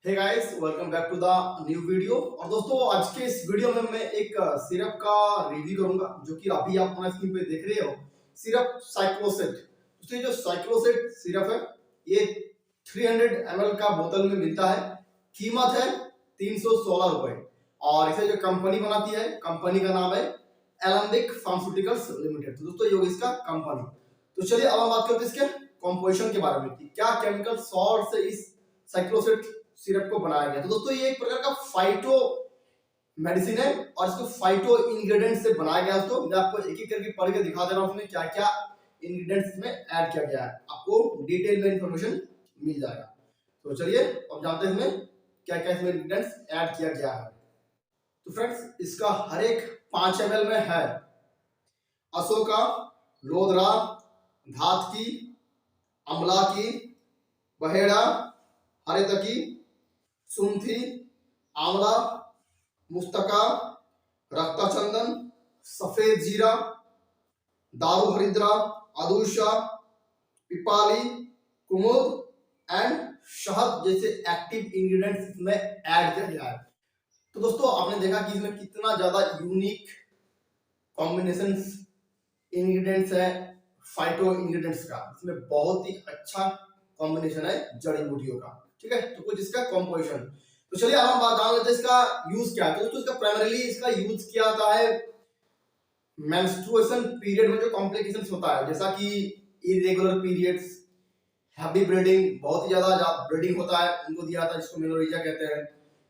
Hey guys, welcome back to the new video. और दोस्तों, आज के इस वीडियो में मैं एक सिरप का रिव्यू करूंगा जो कि अभी आप अपना स्क्रीन पे देख रहे हो। सिरप साइक्लोसेट। दोस्तों, जो साइक्लोसेट सिरप है ये 300 ml का बोतल में मिलता है। कीमत है 316 रुपए। और इसे जो कंपनी बनाती है, कंपनी का नाम है एलेंबिक फार्मास्यूटिकल्स लिमिटेड। तो दोस्तों, ये इसका कंपनी। तो चलिए अब हम बात करते हैं इसके कंपोजिशन के बारे में कि क्या केमिकल सॉल्ट से इस साइक्लोसेट सिरप को बनाया गया। तो दोस्तों, ये एक प्रकार का फाइटो मेडिसिन है और इसको फाइटो इंग्रेडिएंट से बनाया गया है। तो मैं आपको एक एक करके पढ़ के दिखा दे रहा हूँ उसमें क्या क्या इंग्रेडिएंट्स में ऐड किया गया है। आपको डिटेल में इंफॉर्मेशन मिल जाएगा। तो चलिए अब जानते हैं इसमें क्या क्या इसमें इंग्रेडिएंट्स ऐड किया गया है। तो फ्रेंड्स, इसका हर एक 5 ml में है अशोका, लोदरा, धातकी, अमला की, बहेड़ा, हरेतकी, सुंठी, आंवला, मुस्तका, रक्ताचंदन, सफेद जीरा, दारू हरिद्रा, अदूषा, पिपाली, कुमुद एंड शहद जैसे एक्टिव इंग्रेडिएंट्स इसमें ऐड किया गया है। तो दोस्तों, आपने देखा कि इसमें कितना ज्यादा यूनिक कॉम्बिनेशंस इंग्रेडिएंट्स है फाइटो इंग्रेडिएंट्स का। इसमें बहुत ही अच्छा कॉम्बिनेशन है जड़ी बूटियों का। ठीक है, तो कुछ इसका कंपोजिशन। तो चलिए अब हम बात जान लेते हैं इसका यूज क्या है। तो दोस्तों, इसका प्राइमरीली इसका यूज किया जाता है मेंस्ट्रुएशन पीरियड में जो कॉम्प्लिकेशंस होता है, जैसा कि इरेगुलर पीरियड्स, हैवी ब्लीडिंग, बहुत ही ज्यादा ब्लीडिंग होता है, उनको दिया जाता है, जिसको मेनोरेजिया कहते हैं।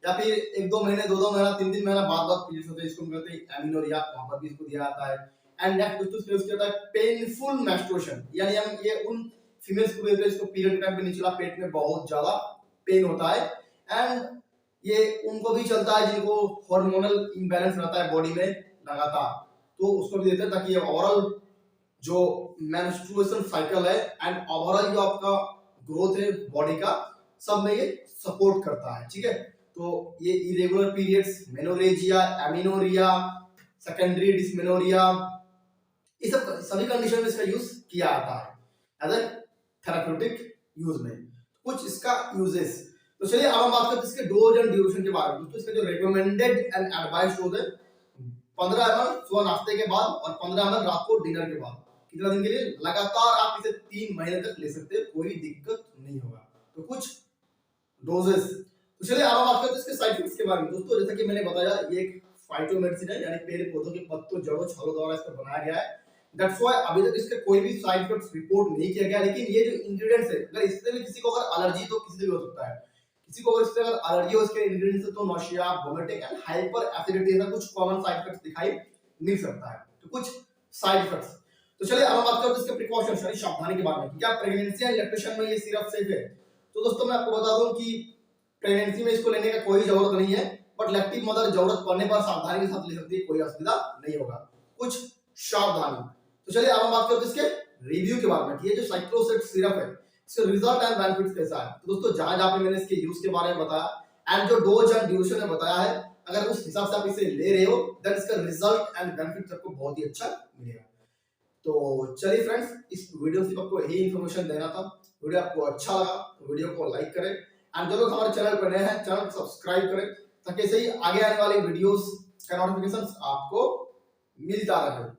या फिर एक दो महीने, दो महीना, तीन महीना बाद पीरियड्स होते हैं, जिसको कहते हैं एमिनोरिया, वहां पर भी इसको दिया जाता है। एंड नेक्स्ट दोस्तों इसके होता है पेनफुल मेंस्ट्रुएशन, यानी हम ये उन फीमेल्स को देते हैं जिसको पीरियड के टाइम पे निचला पेट में बहुत ज्यादा पेन होता है। एंड ये उनको भी चलता है जिनको हार्मोनल इंबैलेंस रहता है बॉडी में लगातार, तो उसको भी देते हैं ताकि ये ओवरऑल जो मेंस्ट्रुएशन साइकिल है एंड ओवरऑल जो आपका ग्रोथ है बॉडी का, सब में ये सपोर्ट करता है। ठीक है, तो ये irregular periods, menorrhagia, amenorrhea, secondary dysmenorrhea, ये सब सभी कंडीशन में इसका यूज किया जाता है एज ए थेराप्यूटिक यूज में। कुछ इसका यूजेस। तो चलिए अब हम बात करते हैं इसके डोज एंड ड्यूरेशन के बारे में। दोस्तों, इसका जो रिकमेंडेड एंड एडवाइज्ड डोज है 15 ml सुबह नाश्ते के बाद और 15 ml रात को डिनर के बाद। कितना दिन के लिए? लगातार आप इसे 3 महीने तक ले सकते हैं, कोई दिक्कत नहीं होगा। तो कुछ डोजेस। तो चलिए अब हम बात करते हैं इसके साइड इफेक्ट्स के बारे में। दोस्तों, जैसा कि मैंने बताया, ये एक फाइटो मेडिसिन है, यानी पेड़ पौधों के पत्तों, जड़ों, छालों द्वारा इसको बनाया गया है। दैट्स व्हाई अभी तक इसके कोई भी साइड इफेक्ट्स रिपोर्ट नहीं किया गया। लेकिन ये जो इंग्रेडिएंट्स है, अगर इससे भी किसी को अगर एलर्जी, तो किसी से भी हो सकता है। किसी को अगर इससे अगर एलर्जी हो इसके इंग्रेडिएंट्स से, तो nausea, vomiting and hyper acidity ऐसा कुछ कॉमन साइड इफेक्ट्स दिखाई मिल सकता है। तो कुछ साइड इफेक्ट्स। तो चलिए अब हम बात करते हैं इसके प्रिकॉशंस, यानी सावधानी के बारे में। क्या प्रेगनेंसी एंड लैक्टेशन में ये सिरप सेफ है? तो दोस्तों, मैं आपको बता दूं कि प्रेगनेंसी में इसको लेने का कोई जरूरत नहीं है, बट लैक्टिव मदर जरूरत पड़ने पर सावधानी के साथ ले सकती है, कोई असुविधा नहीं होगा। कुछ सावधानी। तो चलिए अब हम बात करते हैं इसके रिव्यू के बारे में कि ये जो साइक्लोसेट सिरप है, इसका रिजल्ट एंड बेनिफिट्स कैसा है। तो दोस्तों, जहां पे मैंने इसके यूज के बारे में बताया एंड जो डोज एंड ड्यूरेशन में बताया है, अगर उस हिसाब से आप इसे ले रहे हो, देन इसका रिजल्ट एंड बेनिफिट्स आपको बहुत ही अच्छा मिलेगा। तो चलिए फ्रेंड्स, इस वीडियो से आपको यही इंफॉर्मेशन देना था। वीडियो आपको अच्छा लगा तो वीडियो को लाइक करें एंड जो लोग हमारे चैनल पर नए हैं, चैनल को सब्सक्राइब करें ताकि ऐसे ही आगे आने वाले वीडियोस का नोटिफिकेशन आपको मिलता रहे।